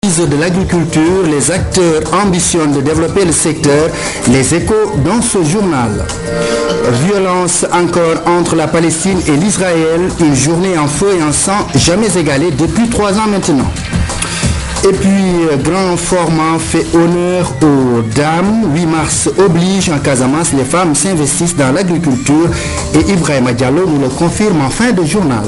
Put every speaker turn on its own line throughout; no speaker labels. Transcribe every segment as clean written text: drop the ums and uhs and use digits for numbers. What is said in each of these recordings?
De l'agriculture, les acteurs ambitionnent de développer le secteur. Les échos dans ce journal. Violence encore entre la Palestine et l'Israël. Une journée en feu et en sang jamais égalée depuis 3 ans maintenant. Et puis, grand format fait honneur aux dames. 8 mars oblige en Casamance, les femmes s'investissent dans l'agriculture. Et Ibrahima Diallo nous le confirme en fin de journal.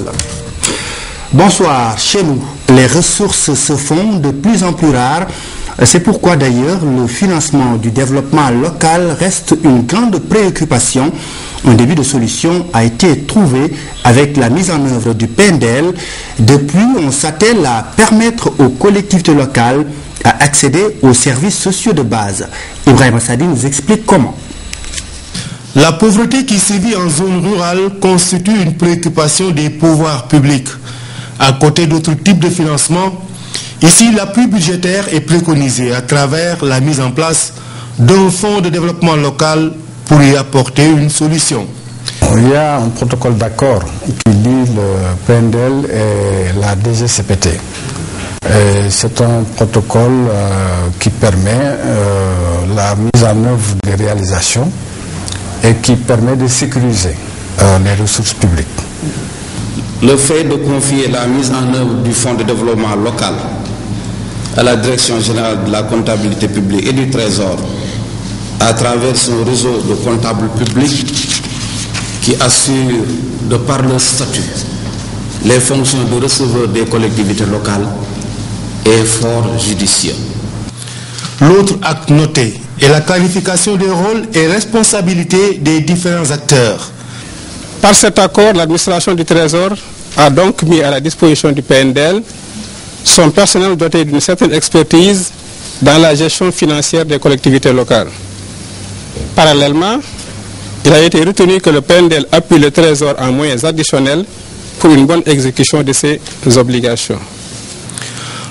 Bonsoir, chez nous, les ressources se font de plus en plus rares. C'est pourquoi d'ailleurs le financement du développement local reste une grande préoccupation. Un début de solution a été trouvé avec la mise en œuvre du PNDL. Depuis, on s'attelle à permettre aux collectivités locales à accéder aux services sociaux de base. Ibrahim Sadi nous explique comment.
La pauvreté qui sévit en zone rurale constitue une préoccupation des pouvoirs publics. À côté d'autres types de financement, ici l'appui budgétaire est préconisé à travers la mise en place d'un fonds de développement local pour y apporter une solution.
Il y a un protocole d'accord qui lie le PNDL et la DGCPT. C'est un protocole qui permet la mise en œuvre des réalisations et qui permet de sécuriser les ressources publiques.
Le fait de confier la mise en œuvre du Fonds de développement local à la Direction générale de la comptabilité publique et du Trésor à travers son réseau de comptables publics qui assure, de par leur statut, les fonctions de receveur des collectivités locales est fort judicieux.
L'autre acte noté est la clarification des rôles et responsabilités des différents acteurs.
Par cet accord, l'administration du Trésor a donc mis à la disposition du PNDL son personnel doté d'une certaine expertise dans la gestion financière des collectivités locales. Parallèlement, il a été retenu que le PNDL appuie le Trésor en moyens additionnels pour une bonne exécution de ses obligations.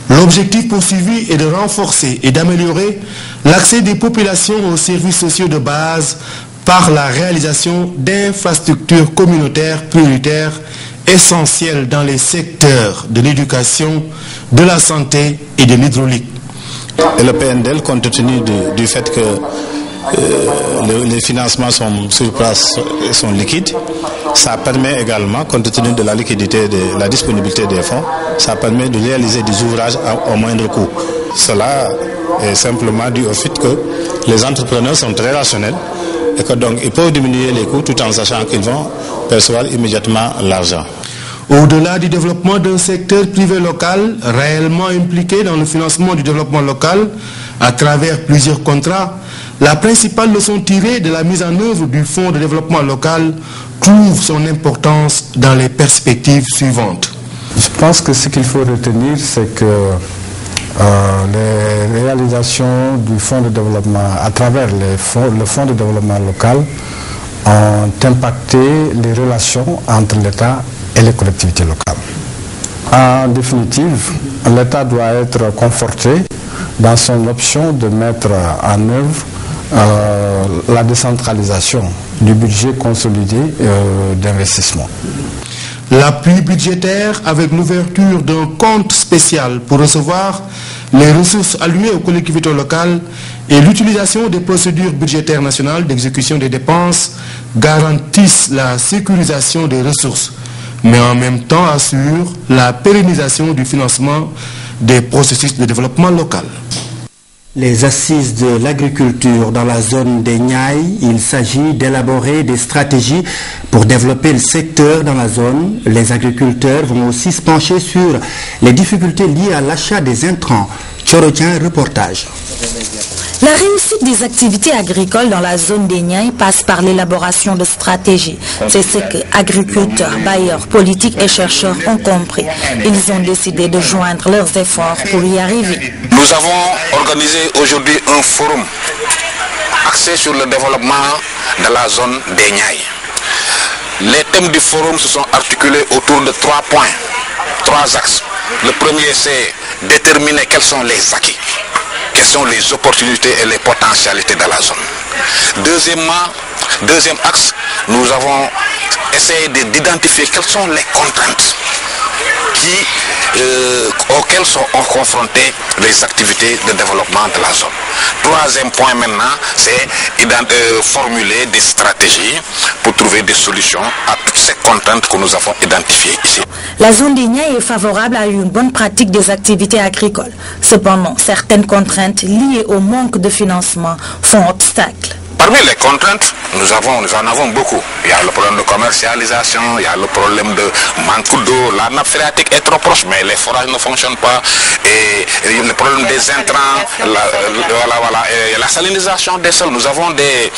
L'objectif poursuivi est de renforcer et d'améliorer l'accès des populations aux services sociaux de base par la réalisation d'infrastructures communautaires prioritaires essentielles dans les secteurs de l'éducation, de la santé et de l'hydraulique.
Et le PNDL, compte tenu du fait que les financements sont sur place et sont liquides, ça permet également, compte tenu de la liquidité, de la disponibilité des fonds, ça permet de réaliser des ouvrages au moindre coût. Cela est simplement dû au fait que les entrepreneurs sont très rationnels et que donc ils peuvent diminuer les coûts tout en sachant qu'ils vont percevoir immédiatement l'argent.
Au-delà du développement d'un secteur privé local réellement impliqué dans le financement du développement local à travers plusieurs contrats, la principale leçon tirée de la mise en œuvre du Fonds de développement local trouve son importance dans les perspectives suivantes.
Je pense que ce qu'il faut retenir, c'est que les réalisations du Fonds de développement à travers le Fonds de développement local ont impacté les relations entre l'État et les collectivités locales. En définitive, l'État doit être conforté dans son option de mettre en œuvre la décentralisation du budget consolidé d'investissement.
L'appui budgétaire avec l'ouverture d'un compte spécial pour recevoir les ressources allouées aux collectivités locales et l'utilisation des procédures budgétaires nationales d'exécution des dépenses garantissent la sécurisation des ressources, mais en même temps assurent la pérennisation du financement des processus de développement local.
Les assises de l'agriculture dans la zone des Niayes, il s'agit d'élaborer des stratégies pour développer le secteur dans la zone. Les agriculteurs vont aussi se pencher sur les difficultés liées à l'achat des intrants. Tchorodien, reportage.
La réussite des activités agricoles dans la zone des Niayes passe par l'élaboration de stratégies. C'est ce que agriculteurs, bailleurs, politiques et chercheurs ont compris. Ils ont décidé de joindre leurs efforts pour y arriver.
Nous avons organisé aujourd'hui un forum axé sur le développement de la zone des Niayes. Les thèmes du forum se sont articulés autour de 3 points, 3 axes. Le premier, c'est déterminer quels sont les acquis, quelles sont les opportunités et les potentialités de la zone. Deuxième axe, nous avons essayé d'identifier quelles sont les contraintes auxquels sont confrontées les activités de développement de la zone. Troisième point maintenant, c'est formuler des stratégies pour trouver des solutions à toutes ces contraintes que nous avons identifiées ici.
La zone des Niayes est favorable à une bonne pratique des activités agricoles. Cependant, certaines contraintes liées au manque de financement font obstacle.
Parmi les contraintes, nous en avons beaucoup. Il y a le problème de commercialisation, il y a le problème de manque d'eau, la nappe phréatique est trop proche, mais les forages ne fonctionnent pas, et le problème des intrants, et la salinisation des sols. Nous avons des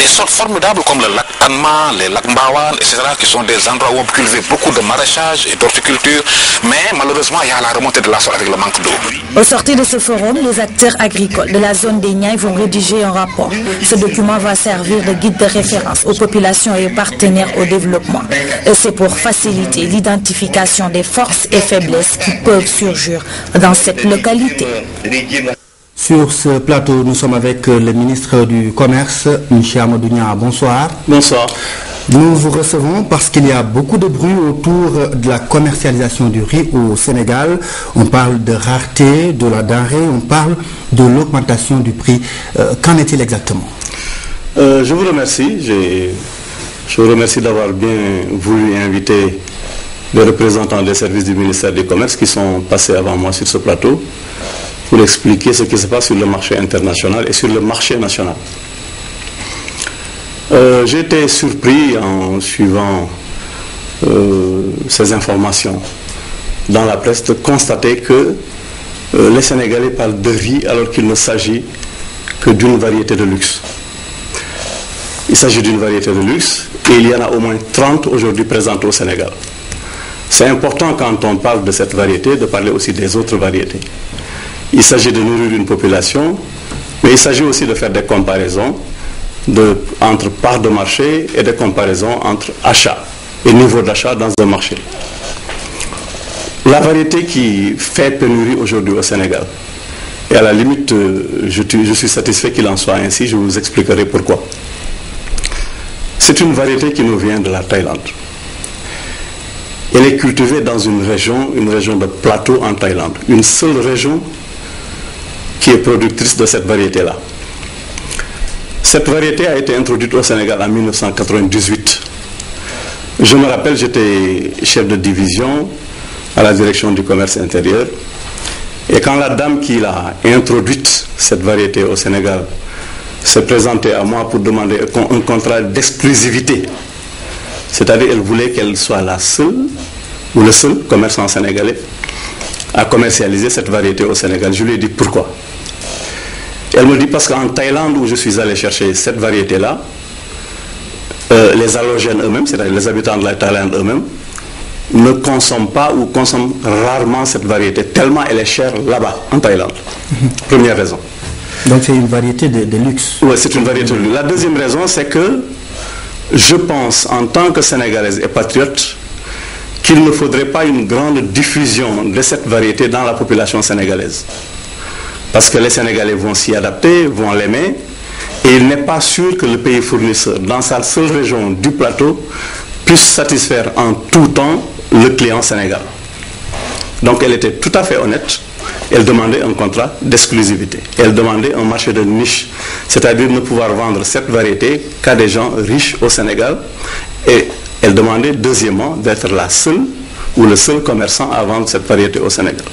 sols formidables comme le lac Tanma, les lacs Mbawan, etc., qui sont des endroits où on peut cultiver beaucoup de maraîchage et d'horticulture, mais malheureusement, il y a la remontée de la sol avec le manque d'eau.
Au sortir de ce forum, les acteurs agricoles de la zone des Niayes vont rédiger un rapport. Ce document va servir de guide de référence aux populations et aux partenaires au développement. Et c'est pour faciliter l'identification des forces et faiblesses qui peuvent surgir dans cette localité.
Sur ce plateau, nous sommes avec le ministre du Commerce, M. Amadou Niang. Bonsoir.
Bonsoir.
Nous vous recevons parce qu'il y a beaucoup de bruit autour de la commercialisation du riz au Sénégal. On parle de rareté de la denrée, on parle de l'augmentation du prix. Qu'en est-il exactement?
Je vous remercie. Je vous remercie d'avoir bien voulu inviter les représentants des services du ministère du Commerce qui sont passés avant moi sur ce plateau pour expliquer ce qui se passe sur le marché international et sur le marché national. J'ai été surpris en suivant ces informations dans la presse de constater que les Sénégalais parlent de riz alors qu'il ne s'agit que d'une variété de luxe. Il s'agit d'une variété de luxe et il y en a au moins 30 aujourd'hui présentes au Sénégal. C'est important quand on parle de cette variété de parler aussi des autres variétés. Il s'agit de nourrir une population, mais il s'agit aussi de faire des comparaisons entre parts de marché et des comparaisons entre achat et niveau d'achat dans un marché. La variété qui fait pénurie aujourd'hui au Sénégal, et à la limite, je suis satisfait qu'il en soit ainsi, je vous expliquerai pourquoi. C'est une variété qui nous vient de la Thaïlande. Elle est cultivée dans une région de plateau en Thaïlande. Une seule région qui est productrice de cette variété-là. Cette variété a été introduite au Sénégal en 1998. Je me rappelle, j'étais chef de division à la direction du commerce intérieur. Et quand la dame qui l'a introduite, cette variété au Sénégal, s'est présentée à moi pour demander un contrat d'exclusivité, c'est-à-dire elle voulait qu'elle soit la seule ou le seul commerçant sénégalais à commercialiser cette variété au Sénégal. Je lui ai dit pourquoi. Elle me dit parce qu'en Thaïlande où je suis allé chercher cette variété-là, les allogènes eux-mêmes, c'est-à-dire les habitants de la Thaïlande eux-mêmes, ne consomment pas ou consomment rarement cette variété, tellement elle est chère là-bas, en Thaïlande. Première raison.
Donc c'est une variété de luxe.
Oui, c'est une variété de luxe. La deuxième raison, c'est que je pense, en tant que Sénégalaise et patriote, qu'il ne faudrait pas une grande diffusion de cette variété dans la population sénégalaise. Parce que les Sénégalais vont s'y adapter, vont l'aimer, et il n'est pas sûr que le pays fournisseur, dans sa seule région du plateau, puisse satisfaire en tout temps le client sénégalais. Donc elle était tout à fait honnête. Elle demandait un contrat d'exclusivité. Elle demandait un marché de niche, c'est-à-dire ne pouvoir vendre cette variété qu'à des gens riches au Sénégal. Et elle demandait deuxièmement d'être la seule ou le seul commerçant à vendre cette variété au Sénégal.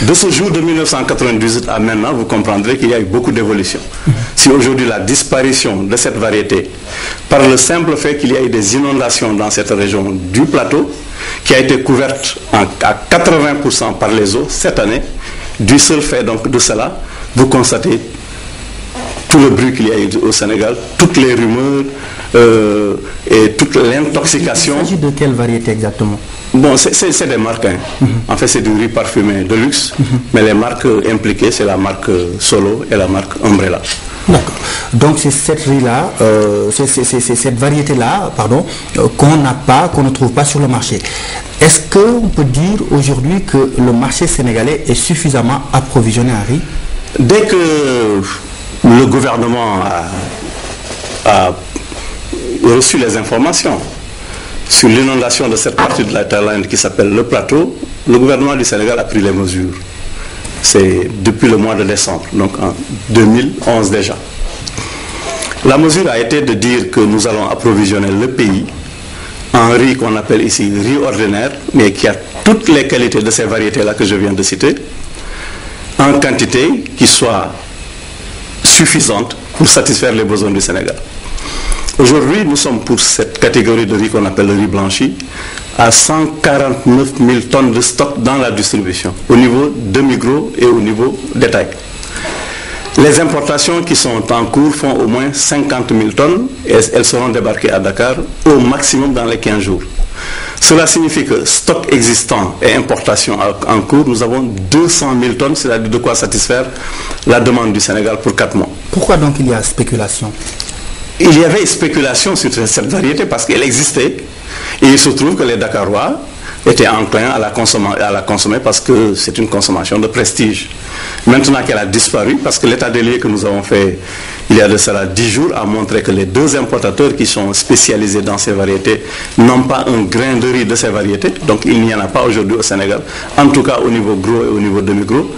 De ce jour de 1998 à maintenant, vous comprendrez qu'il y a eu beaucoup d'évolution. Si aujourd'hui la disparition de cette variété, par le simple fait qu'il y a eu des inondations dans cette région du plateau, qui a été couverte à 80% par les eaux cette année, du seul fait donc de cela, vous constatez tout le bruit qu'il y a eu au Sénégal, toutes les rumeurs et toute l'intoxication.
Il s'agit de quelle variété exactement?
Bon, c'est des marques. Hein. En fait, c'est du riz parfumé de luxe, mais les marques impliquées, c'est la marque Solo et la marque Umbrella.
D'accord. Donc c'est cette riz-là, c'est cette variété-là, pardon, qu'on n'a pas, qu'on ne trouve pas sur le marché. Est-ce qu'on peut dire aujourd'hui que le marché sénégalais est suffisamment approvisionné en riz?
Dès que le gouvernement a reçu les informations sur l'inondation de cette partie de la Thaïlande qui s'appelle le plateau, le gouvernement du Sénégal a pris les mesures. C'est depuis le mois de décembre, donc en 2011 déjà. La mesure a été de dire que nous allons approvisionner le pays en riz qu'on appelle ici riz ordinaire, mais qui a toutes les qualités de ces variétés-là que je viens de citer, en quantité qui soit suffisante pour satisfaire les besoins du Sénégal. Aujourd'hui, nous sommes pour cette catégorie de riz qu'on appelle le riz blanchi à 149 000 tonnes de stock dans la distribution, au niveau demi-gros et au niveau détail. Les importations qui sont en cours font au moins 50 000 tonnes et elles seront débarquées à Dakar au maximum dans les 15 jours. Cela signifie que stock existant et importation en cours, nous avons 200 000 tonnes, c'est-à-dire de quoi satisfaire la demande du Sénégal pour 4 mois.
Pourquoi donc il y a spéculation?
Il y avait spéculation sur cette variété parce qu'elle existait et il se trouve que les Dakarois étaient enclins à la consommer parce que c'est une consommation de prestige. Maintenant qu'elle a disparu, parce que l'état des lieux que nous avons fait il y a de cela 10 jours a montré que les 2 importateurs qui sont spécialisés dans ces variétés n'ont pas un grain de riz de ces variétés, donc il n'y en a pas aujourd'hui au Sénégal, en tout cas au niveau gros et au niveau demi-gros.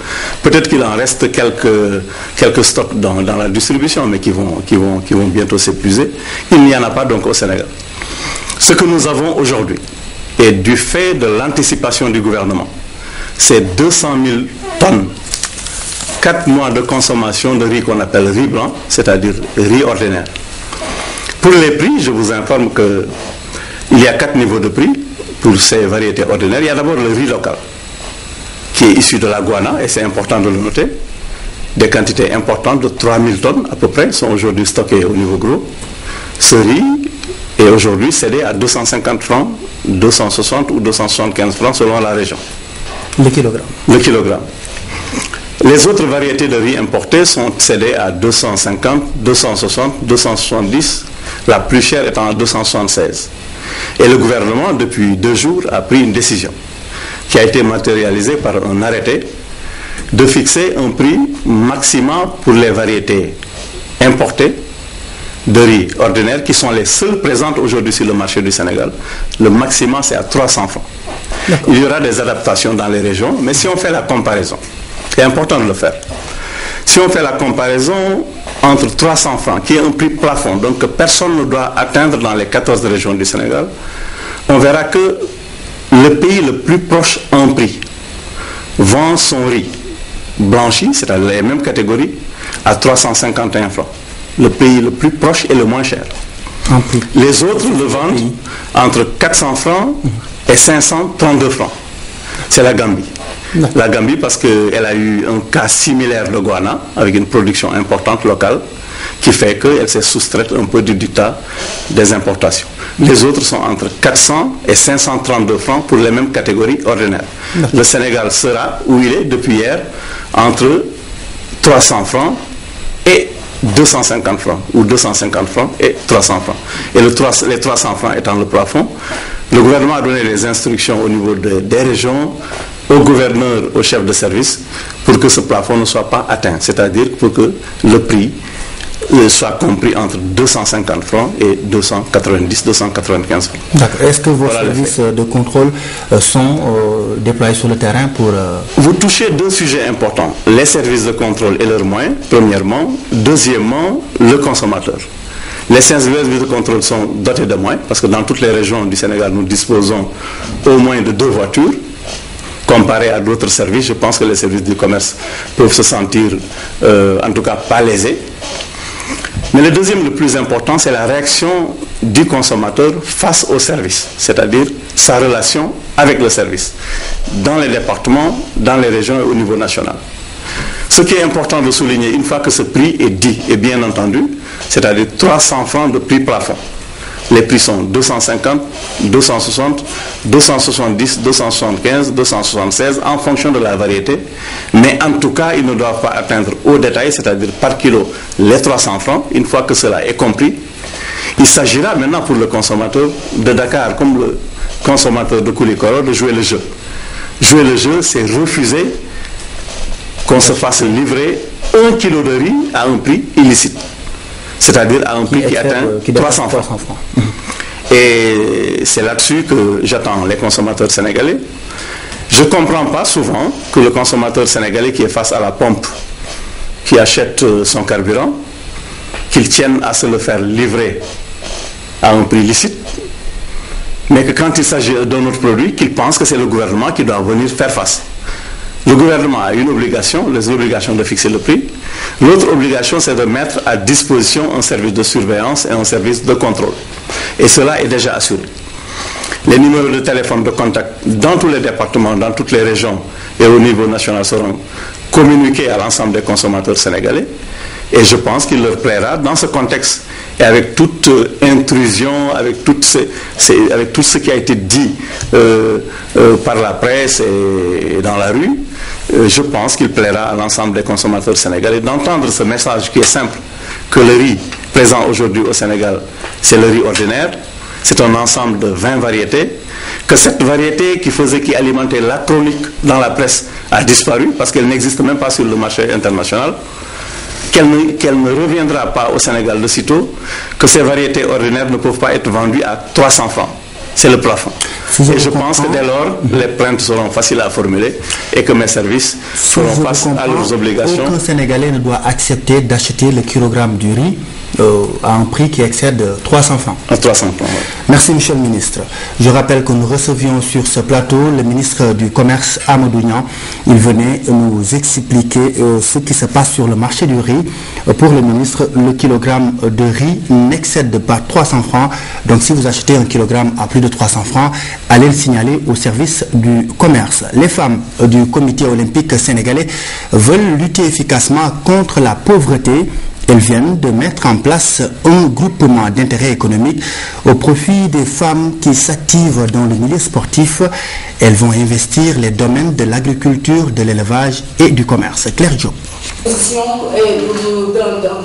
Peut-être qu'il en reste quelques stocks dans la distribution, mais qui vont bientôt s'épuiser. Il n'y en a pas donc au Sénégal. Ce que nous avons aujourd'hui, et du fait de l'anticipation du gouvernement, c'est 200 000 tonnes, 4 mois de consommation de riz qu'on appelle riz blanc, c'est-à-dire riz ordinaire. Pour les prix, je vous informe qu'il y a 4 niveaux de prix pour ces variétés ordinaires. Il y a d'abord le riz local, qui est issu de la Guana, et c'est important de le noter. Des quantités importantes de 3 000 tonnes à peu près sont aujourd'hui stockées au niveau gros. Ce riz est aujourd'hui cédé à 250 francs, 260 ou 275 francs selon la région.
Le kilogramme.
Le kilogramme. Les autres variétés de riz importées sont cédées à 250, 260, 270, la plus chère étant à 276. Et le gouvernement, depuis 2 jours, a pris une décision qui a été matérialisée par un arrêté de fixer un prix maximal pour les variétés importées de riz ordinaire qui sont les seules présentes aujourd'hui sur le marché du Sénégal. Le maximum, c'est à 300 francs. Il y aura des adaptations dans les régions, mais si on fait la comparaison, c'est important de le faire. Si on fait la comparaison entre 300 francs, qui est un prix plafond, donc que personne ne doit atteindre dans les 14 régions du Sénégal, on verra que le pays le plus proche en prix vend son riz blanchi, c'est-à-dire les mêmes catégories, à 351 francs. Le pays le plus proche et le moins cher. Les autres le vendent entre 400 francs et 532 francs. C'est la Gambie. La Gambie parce qu'elle a eu un cas similaire de Guana avec une production importante locale qui fait qu'elle s'est soustraite un peu du dictat des importations. Les autres sont entre 400 et 532 francs pour les mêmes catégories ordinaires. Le Sénégal sera où il est depuis hier entre 300 francs et 250 francs ou 250 francs et 300 francs. Et les 300 francs étant le plafond, le gouvernement a donné les instructions au niveau des régions, au gouverneur, au chef de service, pour que ce plafond ne soit pas atteint, c'est-à-dire pour que le prix soit compris entre 250 francs et 290-295 francs.
D'accord. Est-ce que vos services de contrôle sont déployés sur le terrain pour...
Vous touchez 2 sujets importants. Les services de contrôle et leurs moyens, premièrement. Deuxièmement, le consommateur. Les services de contrôle sont dotés de moyens, parce que dans toutes les régions du Sénégal, nous disposons au moins de 2 voitures. Comparé à d'autres services, je pense que les services du commerce peuvent se sentir, en tout cas, pas lésés. Mais le deuxième, le plus important, c'est la réaction du consommateur face au service, c'est-à-dire sa relation avec le service, dans les départements, dans les régions et au niveau national. Ce qui est important de souligner, une fois que ce prix est dit et bien entendu, c'est-à-dire 300 francs de prix plafond. Les prix sont 250, 260, 270, 275, 276 en fonction de la variété. Mais en tout cas, ils ne doivent pas atteindre au détail, c'est-à-dire par kilo, les 300 francs. Une fois que cela est compris, il s'agira maintenant pour le consommateur de Dakar, comme le consommateur de Koulikoro, de jouer le jeu. Jouer le jeu, c'est refuser qu'on se fasse livrer 1 kilo de riz à un prix illicite. C'est-à-dire à un prix qui atteint 300 francs. Et c'est là-dessus que j'attends les consommateurs sénégalais. Je ne comprends pas souvent que le consommateur sénégalais qui est face à la pompe, qui achète son carburant, qu'il tienne à se le faire livrer à un prix licite, mais que quand il s'agit d'un autre produit, qu'il pense que c'est le gouvernement qui doit venir faire face. Le gouvernement a une obligation, l'obligation de fixer le prix. L'autre obligation, c'est de mettre à disposition un service de surveillance et un service de contrôle. Et cela est déjà assuré. Les numéros de téléphone de contact dans tous les départements, dans toutes les régions et au niveau national seront communiqués à l'ensemble des consommateurs sénégalais. Et je pense qu'il leur plaira dans ce contexte et avec toute intrusion, avec tout ce qui a été dit par la presse et dans la rue, je pense qu'il plaira à l'ensemble des consommateurs sénégalais d'entendre ce message qui est simple, que le riz présent aujourd'hui au Sénégal, c'est le riz ordinaire, c'est un ensemble de 20 variétés, que cette variété qui alimentait la chronique dans la presse a disparu parce qu'elle n'existe même pas sur le marché international, qu'elle ne reviendra pas au Sénégal de sitôt, que ces variétés ordinaires ne peuvent pas être vendues à 300 francs. C'est le plafond. Et je pense que dès lors, les plaintes seront faciles à formuler et que mes services feront face à leurs obligations.
Aucun Sénégalais ne doit accepter d'acheter le kilogramme du riz à un prix qui excède 300 francs.
À 300 francs, oui.
Merci, Monsieur le ministre. Je rappelle que nous recevions sur ce plateau le ministre du Commerce, Amadou Niang. Il venait nous expliquer ce qui se passe sur le marché du riz. Pour le ministre, le kilogramme de riz n'excède pas 300 francs. Donc si vous achetez un kilogramme à plus de 300 francs, allez le signaler au service du commerce. Les femmes du comité olympique sénégalais veulent lutter efficacement contre la pauvreté. Elles viennent de mettre en place un groupement d'intérêt économique au profit des femmes qui s'activent dans le milieu sportif. Elles vont investir les domaines de l'agriculture, de l'élevage et du commerce. Claire Diop.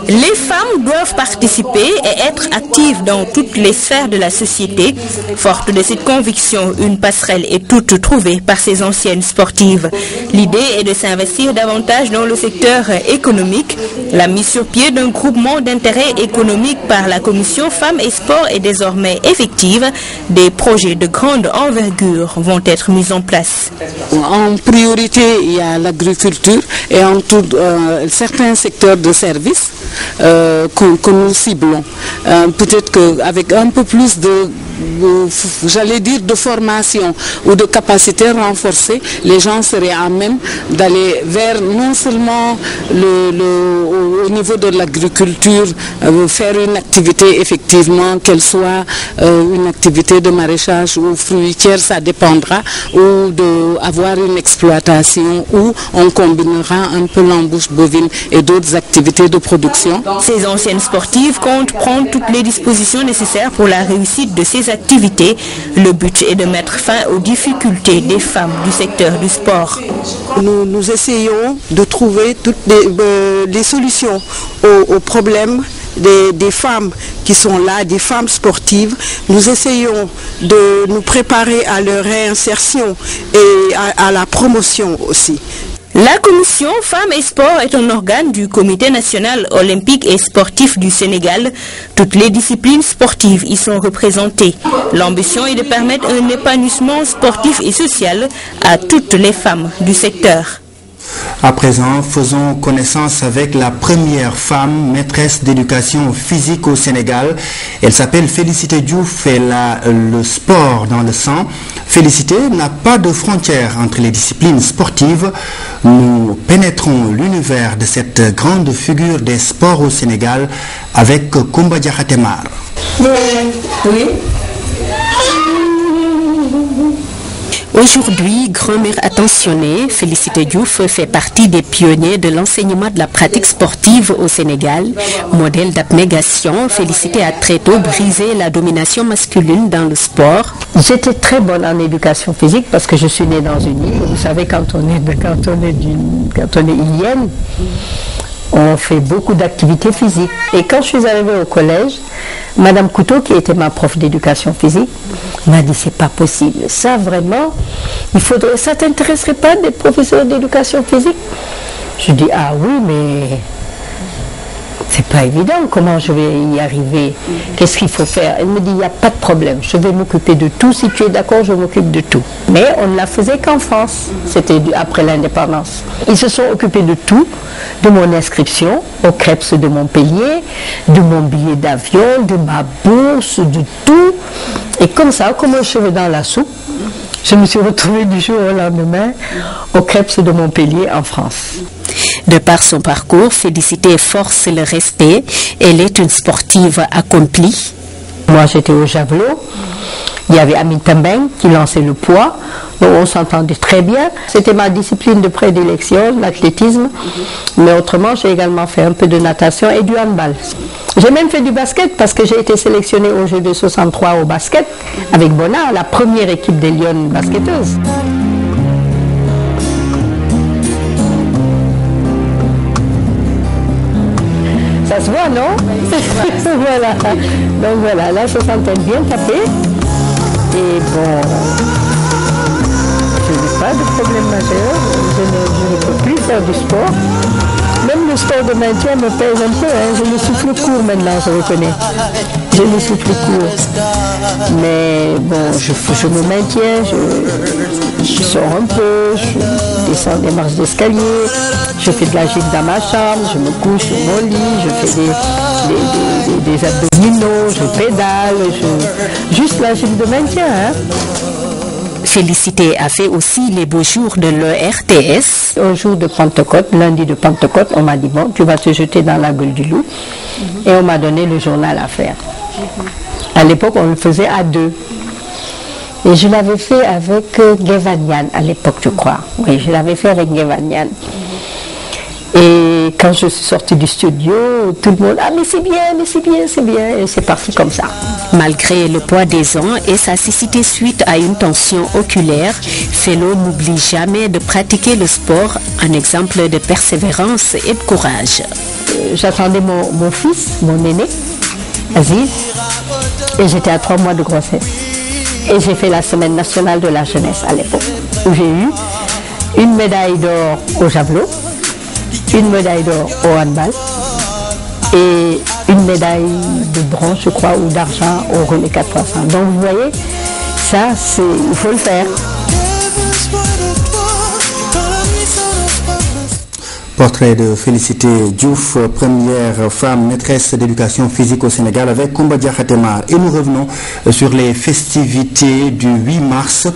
Les femmes doivent participer et être actives dans toutes les sphères de la société. Forte de cette conviction, une passerelle est toute trouvée par ces anciennes sportives. L'idée est de s'investir davantage dans le secteur économique. La mise sur pied d'un groupement d'intérêt économique par la Commission Femmes et Sport est désormais effective. Des projets de grande envergure vont être mis en place.
En priorité, il y a l'agriculture et en tout certains secteurs de services que nous ciblons. Peut-être qu'avec un peu plus de formation ou de capacité renforcée, les gens seraient à même d'aller vers non seulement au niveau de l'agriculture, faire une activité effectivement, qu'elle soit une activité de maraîchage ou fruitière, ça dépendra, ou d'avoir une exploitation où on combinera un peu l'embouche bovine et d'autres activités de production.
Ces anciennes sportives comptent prendre toutes les dispositions nécessaires pour la réussite de ces activités. Le but est de mettre fin aux difficultés des femmes du secteur du sport.
Nous essayons de trouver toutes les solutions aux problèmes des femmes qui sont là, des femmes sportives. Nous essayons de nous préparer à leur réinsertion et à la promotion aussi.
La commission Femmes et Sport est un organe du Comité national olympique et sportif du Sénégal. Toutes les disciplines sportives y sont représentées. L'ambition est de permettre un épanouissement sportif et social à toutes les femmes du secteur.
À présent, faisons connaissance avec la première femme maîtresse d'éducation physique au Sénégal. Elle s'appelle Félicité Diouf, elle a le sport dans le sang. Félicité n'a pas de frontières entre les disciplines sportives. Nous pénétrons l'univers de cette grande figure des sports au Sénégal avec Koumba Diakhaté-Mar.
Oui.
Aujourd'hui, grand-mère attentionnée, Félicité Diouf fait partie des pionniers de l'enseignement de la pratique sportive au Sénégal. Modèle d'abnégation, Félicité a très tôt brisé la domination masculine dans le sport.
J'étais très bonne en éducation physique parce que je suis née dans une île. Vous savez, quand on est ilienne, on fait beaucoup d'activités physiques. Et quand je suis arrivée au collège, Madame Couteau, qui était ma prof d'éducation physique, m'a dit c'est pas possible. Ça vraiment, ça t'intéresserait pas d'être professeur d'éducation physique? Je dis ah oui, mais c'est pas évident, comment je vais y arriver, qu'est-ce qu'il faut faire? Elle me dit, il n'y a pas de problème, je vais m'occuper de tout, si tu es d'accord, je m'occupe de tout. Mais on ne la faisait qu'en France, c'était après l'indépendance. Ils se sont occupés de tout, de mon inscription au CREPS de Montpellier, de mon billet d'avion, de ma bourse, de tout. Et comme ça, comme un cheveu dans la soupe, je me suis retrouvée du jour au lendemain au CREPS de Montpellier en France.
De par son parcours, Félicité force le respect. Elle est une sportive accomplie.
Moi, j'étais au javelot. Il y avait Amin Tambeng qui lançait le poids. Donc, on s'entendait très bien. C'était ma discipline de prédilection, l'athlétisme. Mais autrement, j'ai également fait un peu de natation et du handball. J'ai même fait du basket parce que j'ai été sélectionnée au jeu de 63 au basket avec Bona, la première équipe des Lyon basketteuses. Ça se voit, non? Voilà. Donc voilà, là, je sentais bien tapé. Et bon, je n'ai pas de problème majeur. Je ne peux plus faire du sport. Même le sport de maintien me pèse un peu. Hein. Je me souffle court maintenant, je reconnais. Je me souffle court. Mais bon, je me maintiens, je sors un peu, je descends des marches d'escalier, je fais de la gym dans ma chambre, je me couche sur mon lit, je fais des abdominaux, je pédale, juste la gym de maintien. Hein.
Félicité a fait aussi les beaux jours de l'ERTS.
Au jour de Pentecôte, lundi de Pentecôte, on m'a dit, bon, tu vas te jeter dans la gueule du loup. Et on m'a donné le journal à faire. À l'époque, on le faisait à deux. Et je l'avais fait avec Guevanian à l'époque, je crois. Oui, je l'avais fait avec Guevanian. Et quand je suis sortie du studio, tout le monde, ah mais c'est bien, mais c'est bien, c'est bien. Et c'est parti comme ça.
Malgré le poids des ans et sa cécité suite à une tension oculaire, Fellow n'oublie jamais de pratiquer le sport, un exemple de persévérance et de courage.
J'attendais mon fils, mon aîné, Aziz, et j'étais à 3 mois de grossesse. Et j'ai fait la semaine nationale de la jeunesse à l'époque, où j'ai eu une médaille d'or au javelot, une médaille d'or au handball et une médaille de bronze, je crois, ou d'argent au relais 4x100. Donc vous voyez, ça, il faut le faire.
Portrait de Félicité Diouf, première femme maîtresse d'éducation physique au Sénégal avec Koumba Diakhaté-Mar. Et nous revenons sur les festivités du 8 mars.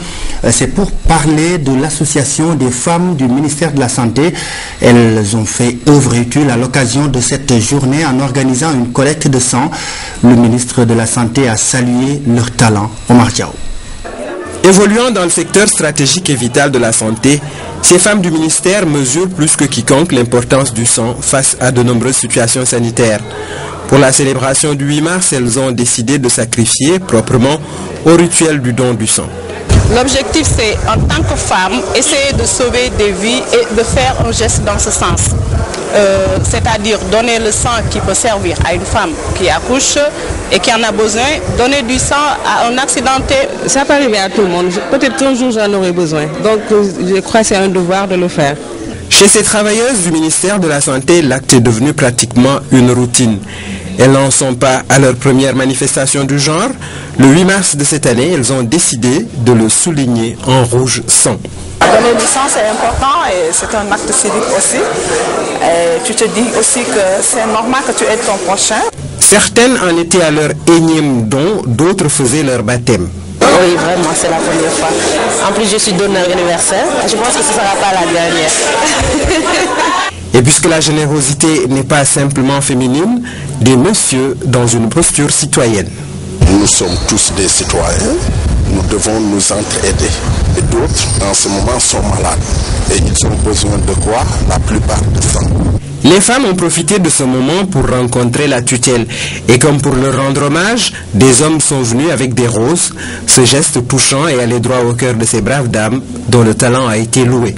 C'est pour parler de l'association des femmes du ministère de la Santé. Elles ont fait œuvre utile à l'occasion de cette journée en organisant une collecte de sang. Le ministre de la Santé a salué leur talent. Omar Diaw.
Évoluant dans le secteur stratégique et vital de la santé, ces femmes du ministère mesurent plus que quiconque l'importance du sang face à de nombreuses situations sanitaires. Pour la célébration du 8 mars, elles ont décidé de sacrifier proprement au rituel du don du sang.
L'objectif, c'est, en tant que femme, essayer de sauver des vies et de faire un geste dans ce sens. C'est-à-dire donner le sang qui peut servir à une femme qui accouche et qui en a besoin, donner du sang à un accidenté.
Ça peut arriver à tout le monde. Peut-être qu'un jour j'en aurai besoin. Donc je crois que c'est un devoir de le faire.
Chez ces travailleuses du ministère de la Santé, l'acte est devenu pratiquement une routine. Elles n'en sont pas à leur première manifestation du genre. Le 8 mars de cette année, elles ont décidé de le souligner en rouge sang.
Donner du sang, c'est important et c'est un acte civique aussi. Et tu te dis aussi que c'est normal que tu aides ton prochain.
Certaines en étaient à leur énième don, d'autres faisaient leur baptême.
Oui, vraiment, c'est la première fois. En plus, je suis donneur universel. Je pense que ce ne sera pas la dernière.
Et puisque la générosité n'est pas simplement féminine, des messieurs dans une posture citoyenne.
Nous sommes tous des citoyens, nous devons nous entraider. Et d'autres, en ce moment, sont malades. Et ils ont besoin de quoi? La plupart de sang.
Les femmes ont profité de ce moment pour rencontrer la tutelle. Et comme pour leur rendre hommage, des hommes sont venus avec des roses. Ce geste touchant est allé droit au cœur de ces braves dames dont le talent a été loué.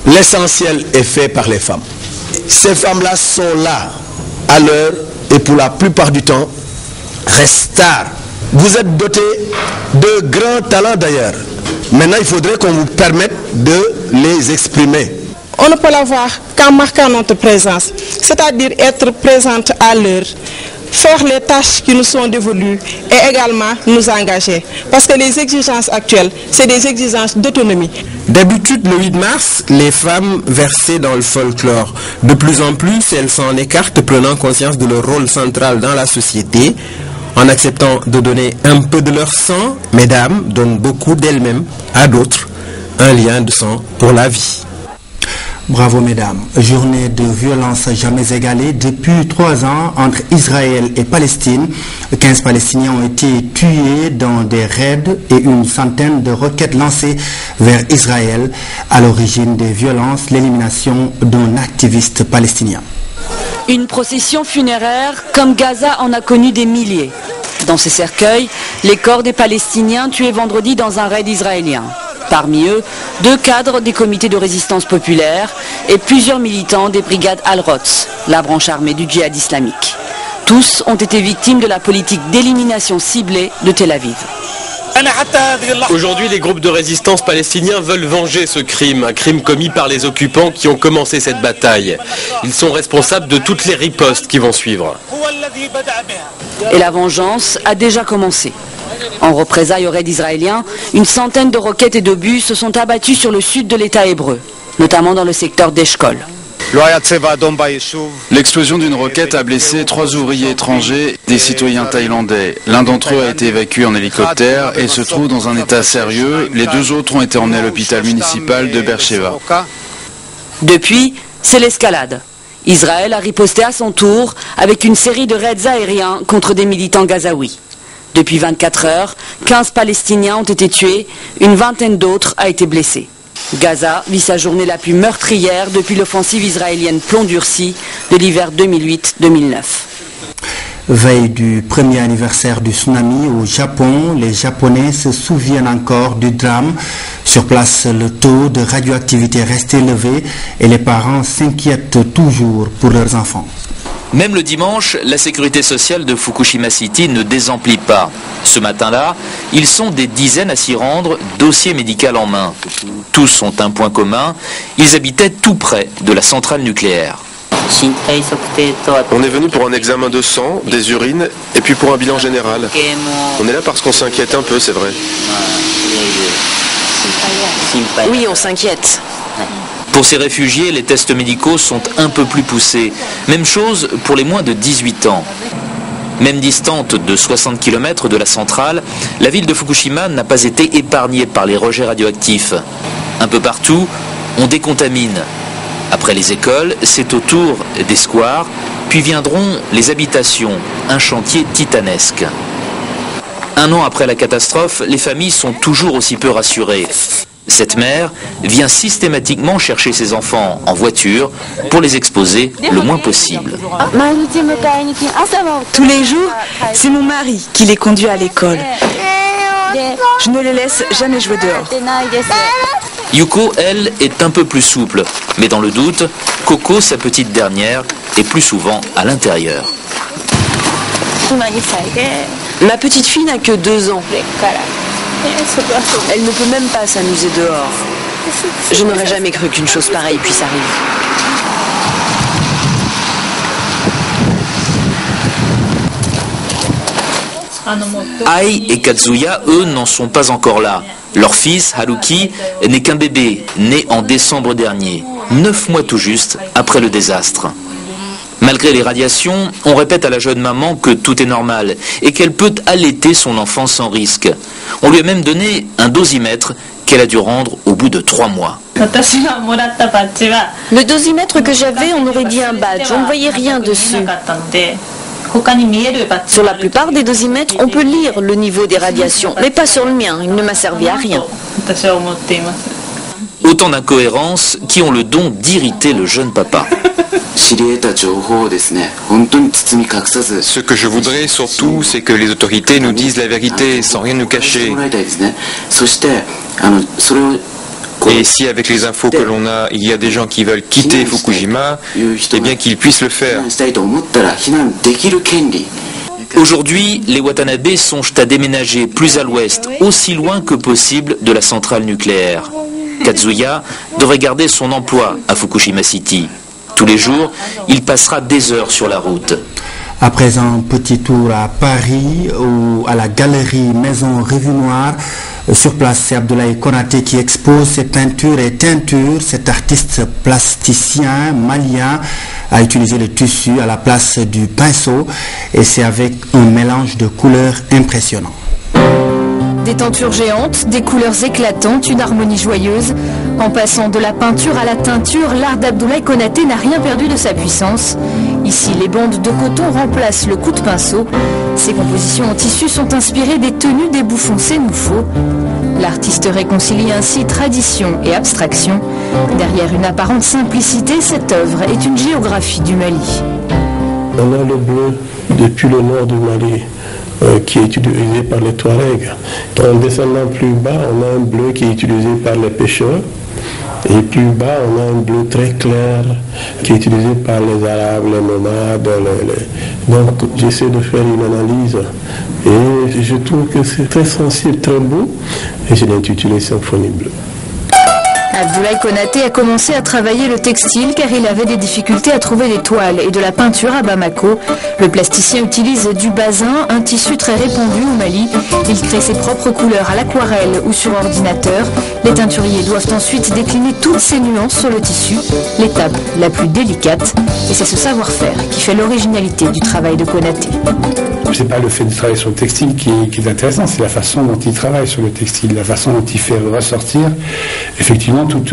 L'essentiel est fait par les femmes. Ces femmes-là sont là à l'heure et pour la plupart du temps restent tard. Vous êtes dotés de grands talents d'ailleurs. Maintenant, il faudrait qu'on vous permette de les exprimer.
on ne peut l'avoir qu'en marquant notre présence, c'est-à-dire être présente à l'heure, faire les tâches qui nous sont dévolues et également nous engager. Parce que les exigences actuelles, c'est des exigences d'autonomie.
D'habitude, le 8 mars, les femmes versaient dans le folklore. De plus en plus, elles s'en écartent, prenant conscience de leur rôle central dans la société. En acceptant de donner un peu de leur sang, mesdames donnent beaucoup d'elles-mêmes à d'autres. Un lien de sang pour la vie.
Bravo mesdames. Journée de violence jamais égalée depuis 3 ans entre Israël et Palestine. 15 Palestiniens ont été tués dans des raids et une centaine de roquettes lancées vers Israël. À l'origine des violences, l'élimination d'un activiste palestinien.
Une procession funéraire comme Gaza en a connu des milliers. Dans ces cercueils, les corps des Palestiniens tués vendredi dans un raid israélien. Parmi eux, 2 cadres des comités de résistance populaire et plusieurs militants des brigades Al-Rots, la branche armée du djihad islamique. Tous ont été victimes de la politique d'élimination ciblée de Tel Aviv.
Aujourd'hui, les groupes de résistance palestiniens veulent venger ce crime, un crime commis par les occupants qui ont commencé cette bataille. Ils sont responsables de toutes les ripostes qui vont suivre.
Et la vengeance a déjà commencé. En représailles au raid israélien, une centaine de roquettes et d'obus se sont abattus sur le sud de l'État hébreu, notamment dans le secteur d'Eshkol.
L'explosion d'une roquette a blessé 3 ouvriers étrangers, des citoyens thaïlandais. L'un d'entre eux a été évacué en hélicoptère et se trouve dans un état sérieux. Les 2 autres ont été emmenés à l'hôpital municipal de Beersheba.
Depuis, c'est l'escalade. Israël a riposté à son tour avec une série de raids aériens contre des militants gazaouis. Depuis 24 heures, 15 Palestiniens ont été tués, une vingtaine d'autres a été blessée. Gaza vit sa journée la plus meurtrière depuis l'offensive israélienne plomb durci de l'hiver 2008-2009.
Veille du premier anniversaire du tsunami au Japon, les Japonais se souviennent encore du drame. Sur place, le taux de radioactivité reste élevé et les parents s'inquiètent toujours pour leurs enfants.
Même le dimanche, la sécurité sociale de Fukushima City ne désemplit pas. Ce matin-là, ils sont des dizaines à s'y rendre, dossier médical en main. Tous ont un point commun, ils habitaient tout près de la centrale nucléaire.
On est venu pour un examen de sang, des urines, et puis pour un bilan général. On est là parce qu'on s'inquiète un peu, c'est vrai.
Oui, on s'inquiète.
Pour ces réfugiés, les tests médicaux sont un peu plus poussés. Même chose pour les moins de 18 ans. Même distante de 60 km de la centrale, la ville de Fukushima n'a pas été épargnée par les rejets radioactifs. Un peu partout, on décontamine. Après les écoles, c'est au tour des squares, puis viendront les habitations, un chantier titanesque. 1 an après la catastrophe, les familles sont toujours aussi peu rassurées. Cette mère vient systématiquement chercher ses enfants en voiture pour les exposer le moins possible.
Tous les jours, c'est mon mari qui les conduit à l'école. Je ne les laisse jamais jouer dehors.
Yuko, elle, est un peu plus souple. Mais dans le doute, Coco, sa petite dernière, est plus souvent à l'intérieur.
Ma petite fille n'a que 2 ans. Elle ne peut même pas s'amuser dehors. Je n'aurais jamais cru qu'une chose pareille puisse arriver.
Ai et Kazuya, eux, n'en sont pas encore là. Leur fils, Haruki, n'est qu'un bébé, né en décembre dernier, 9 mois tout juste après le désastre. Malgré les radiations, on répète à la jeune maman que tout est normal et qu'elle peut allaiter son enfant sans risque. On lui a même donné un dosimètre qu'elle a dû rendre au bout de 3 mois.
Le dosimètre que j'avais, on aurait dit un badge, on ne voyait rien dessus. Sur la plupart des dosimètres, on peut lire le niveau des radiations, mais pas sur le mien, il ne m'a servi à rien.
Autant d'incohérences qui ont le don d'irriter le jeune papa.
Ce que je voudrais surtout, c'est que les autorités nous disent la vérité sans rien nous cacher. Et si avec les infos que l'on a, il y a des gens qui veulent quitter Fukushima, eh bien qu'ils puissent le faire.
Aujourd'hui, les Watanabe songent à déménager plus à l'ouest, aussi loin que possible de la centrale nucléaire. Kazuya, devrait garder son emploi à Fukushima City. Tous les jours, il passera des heures sur la route.
À présent, petit tour à Paris, ou à la galerie Maison Revue Noire. Sur place, c'est Abdoulaye Konaté qui expose ses peintures et teintures. Cet artiste plasticien malien a utilisé le tissu à la place du pinceau et c'est avec un mélange de couleurs impressionnant.
Des tentures géantes, des couleurs éclatantes, une harmonie joyeuse. En passant de la peinture à la teinture, l'art d'Abdoulaye Konaté n'a rien perdu de sa puissance. Ici, les bandes de coton remplacent le coup de pinceau. Ces compositions en tissu sont inspirées des tenues des bouffons sénoufaux. L'artiste réconcilie ainsi tradition et abstraction. Derrière une apparente simplicité, cette œuvre est une géographie du Mali.
On a le bleu depuis le nord du Mali, qui est utilisé par les Touaregs. En descendant plus bas, on a un bleu qui est utilisé par les pêcheurs. Et plus bas, on a un bleu très clair qui est utilisé par les Arabes, les nomades. Donc j'essaie de faire une analyse et je trouve que c'est très sensible, très beau. Et je l'ai intitulé Symphonie bleue.
Abdoulaye Konaté a commencé à travailler le textile car il avait des difficultés à trouver des toiles et de la peinture à Bamako. Le plasticien utilise du basin, un tissu très répandu au Mali. Il crée ses propres couleurs à l'aquarelle ou sur ordinateur. Les teinturiers doivent ensuite décliner toutes ces nuances sur le tissu, l'étape la plus délicate. Et c'est ce savoir-faire qui fait l'originalité du travail de Konaté.
Ce n'est pas le fait de travailler sur le textile qui est intéressant, c'est la façon dont il travaille sur le textile, la façon dont il fait ressortir effectivement tout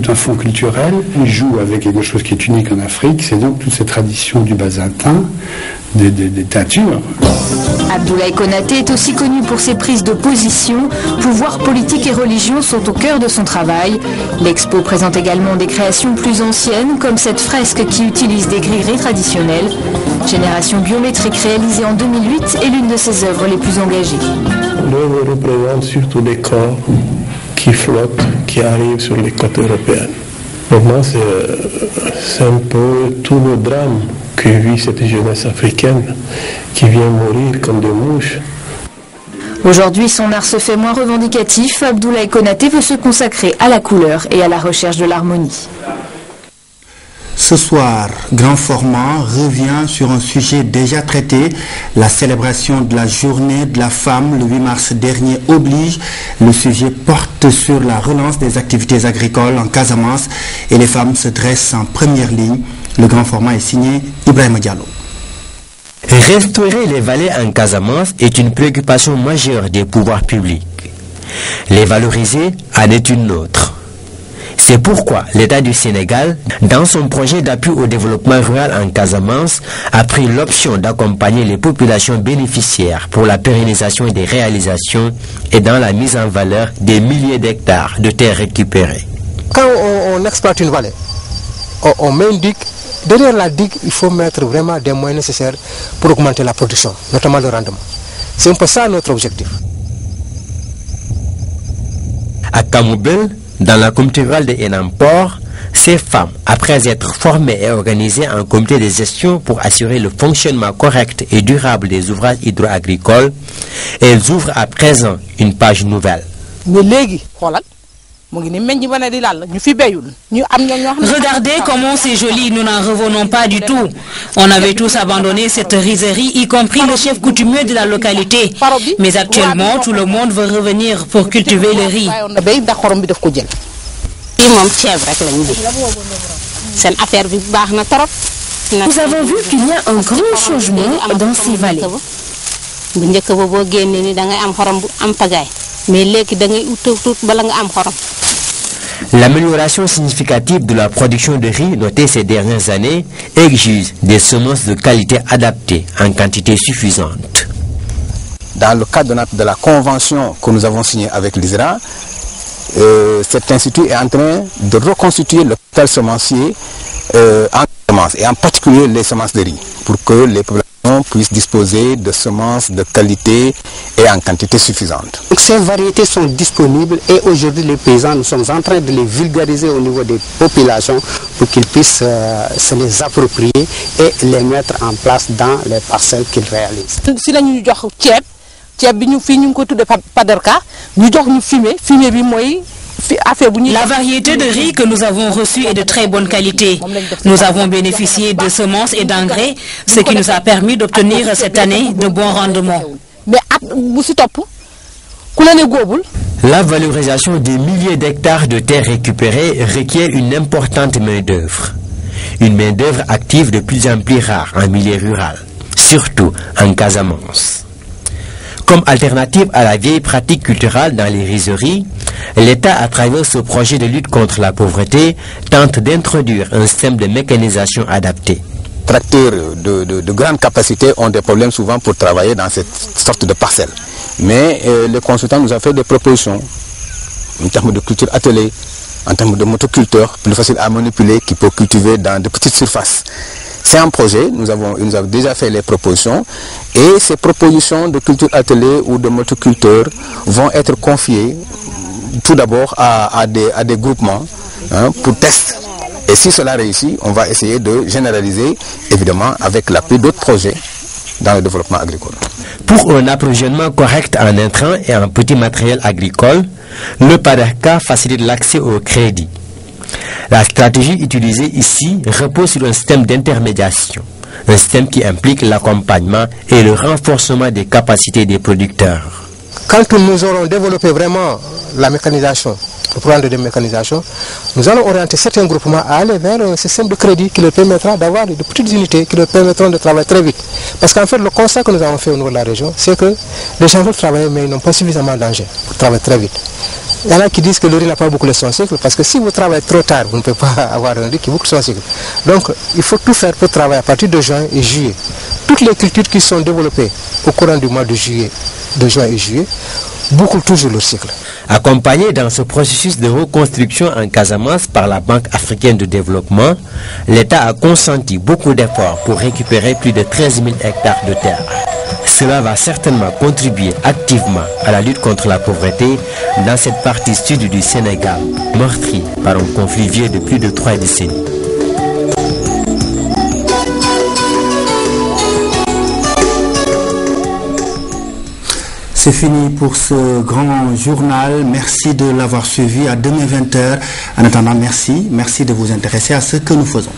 un fond culturel. Il joue avec quelque chose qui est unique en Afrique, c'est donc toute cette tradition du basantin, des teintures.
Abdoulaye Konaté est aussi connu pour ses prises de position. Pouvoir politique et religion sont au cœur de son travail. L'expo présente également des créations plus anciennes, comme cette fresque qui utilise des grilleries traditionnelles. Génération biométrique réalisée en 2008 est l'une de ses œuvres les plus engagées.
L'œuvre représente surtout des corps qui flottent, qui arrivent sur les côtes européennes. Pour moi, c'est un peu tout le drame que vit cette jeunesse africaine qui vient mourir comme des mouches.
Aujourd'hui, son art se fait moins revendicatif. Abdoulaye Konaté veut se consacrer à la couleur et à la recherche de l'harmonie.
Ce soir, Grand Format revient sur un sujet déjà traité. La célébration de la journée de la femme le 8 mars dernier oblige. Le sujet porte sur la relance des activités agricoles en Casamance et les femmes se dressent en première ligne. Le Grand Format est signé Ibrahima Diallo.
Restaurer les vallées en Casamance est une préoccupation majeure des pouvoirs publics. Les valoriser en est une autre. C'est pourquoi l'État du Sénégal, dans son projet d'appui au développement rural en Casamance, a pris l'option d'accompagner les populations bénéficiaires pour la pérennisation des réalisations et dans la mise en valeur des milliers d'hectares de terres récupérées.
Quand on exploite une vallée, on met une digue. Derrière la digue, il faut mettre vraiment des moyens nécessaires pour augmenter la production, notamment le rendement. C'est un peu ça notre objectif.
À Kamoubel, dans la communauté rurale de Enampor, ces femmes, après être formées et organisées en comité de gestion pour assurer le fonctionnement correct et durable des ouvrages hydro-agricoles, elles ouvrent à présent une page nouvelle.
Regardez comment c'est joli, nous n'en revenons pas du tout. On avait tous abandonné cette rizerie, y compris le chef coutumier de la localité. Mais actuellement, tout le monde veut revenir pour cultiver le riz.
Nous avons vu qu'il y a un grand changement dans ces vallées.
L'amélioration significative de la production de riz notée ces dernières années exige des semences de qualité adaptées en quantité suffisante.
Dans le cadre de la convention que nous avons signée avec l'ISRA, cet institut est en train de reconstituer le capital semencier en semences, et en particulier les semences de riz, pour que les populations puissent disposer de semences de qualité et en quantité suffisante.
Donc ces variétés sont disponibles et aujourd'hui les paysans, nous sommes en train de les vulgariser au niveau des populations pour qu'ils puissent se les approprier et les mettre en place dans les parcelles qu'ils réalisent.
La variété de riz que nous avons reçue est de très bonne qualité. Nous avons bénéficié de semences et d'engrais, ce qui nous a permis d'obtenir cette année de bons rendements.
La valorisation des milliers d'hectares de terres récupérées requiert une importante main-d'œuvre. Une main-d'œuvre active de plus en plus rare en milieu rural, surtout en Casamance. Comme alternative à la vieille pratique culturelle dans les rizeries, l'État, à travers ce projet de lutte contre la pauvreté, tente d'introduire un système de mécanisation adapté.
Tracteurs de grande capacité ont des problèmes souvent pour travailler dans cette sorte de parcelle. Mais le consultant nous a fait des propositions en termes de culture atelier, en termes de motoculteurs plus facile à manipuler, qui peut cultiver dans de petites surfaces. C'est un projet, il nous avons déjà fait les propositions, et ces propositions de culture atelier ou de motoculteurs vont être confiées tout d'abord à des groupements pour test. Et si cela réussit, on va essayer de généraliser, évidemment, avec l'appui d'autres projets dans le développement agricole.
Pour un approvisionnement correct en intrants et en petits matériels agricoles, le PADACA facilite l'accès au crédit. La stratégie utilisée ici repose sur un système d'intermédiation, un système qui implique l'accompagnement et le renforcement des capacités des producteurs.
Quand nous aurons développé vraiment la mécanisation, le programme de mécanisation, nous allons orienter certains groupements à aller vers un système de crédit qui leur permettra d'avoir de petites unités qui leur permettront de travailler très vite. Parce qu'en fait, le constat que nous avons fait au niveau de la région, c'est que les gens veulent travailler, mais ils n'ont pas suffisamment d'engins pour travailler très vite. Il y en a qui disent que le riz n'a pas bouclé son cycle, parce que si vous travaillez trop tard, vous ne pouvez pas avoir un riz qui boucle son cycle. Donc, il faut tout faire pour travailler à partir de juin et juillet. Toutes les cultures qui sont développées au courant du mois de juin et juillet, bouclent toujours leur cycle.
Accompagné dans ce processus de reconstruction en Casamance par la Banque africaine de développement, l'État a consenti beaucoup d'efforts pour récupérer plus de 13 000 hectares de terre. Cela va certainement contribuer activement à la lutte contre la pauvreté dans cette partie sud du Sénégal, meurtrie par un conflit vieux de plus de 3 décennies.
C'est fini pour ce grand journal. Merci de l'avoir suivi. À demain 20h. En attendant, merci de vous intéresser à ce que nous faisons.